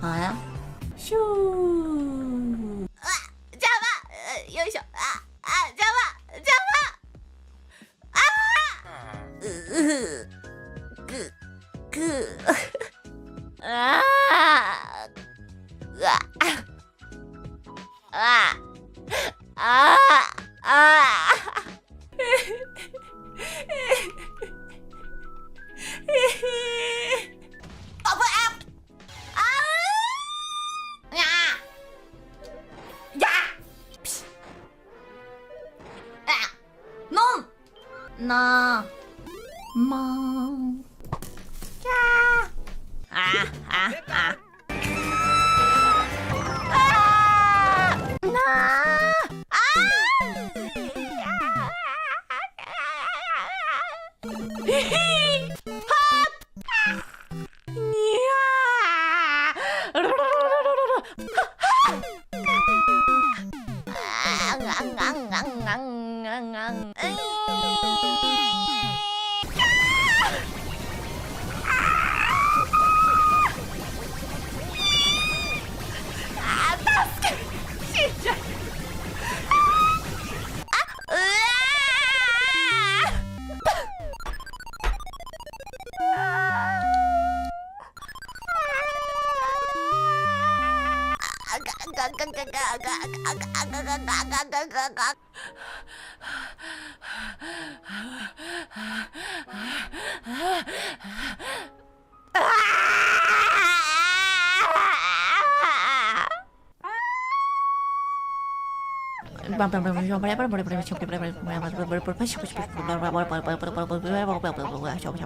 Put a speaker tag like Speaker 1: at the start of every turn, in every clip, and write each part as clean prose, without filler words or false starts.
Speaker 1: はい。シュー。
Speaker 2: あ、邪魔。よいしょ。邪魔。邪魔。ぐ。
Speaker 1: なまんキャー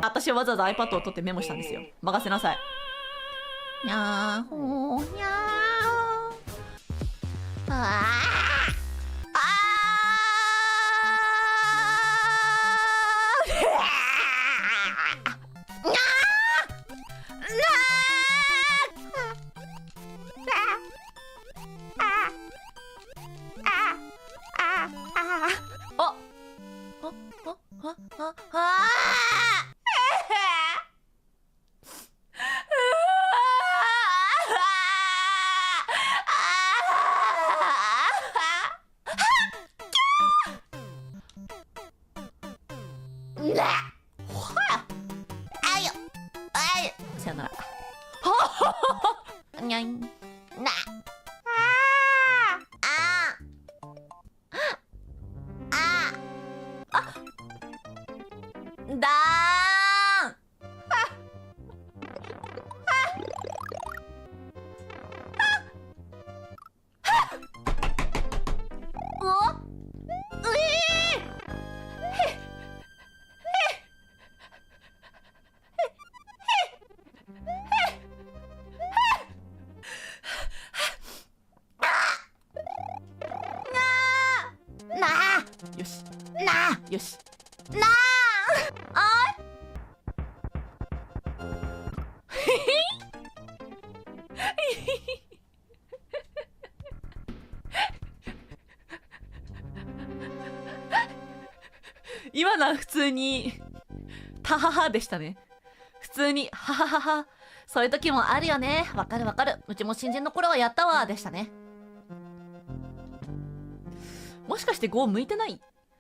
Speaker 1: 私はわざわざ iPad を取ってメモしたんですよ。任せなさい。にゃーほーにゃーさよなら。にゃんなだーんよしよし今のは普通にタハハでしたね。普通にハハハハ。そういう時もあるよね。わかるわかる。うちも新人の頃はやったわでしたね。もしかして5向いてない？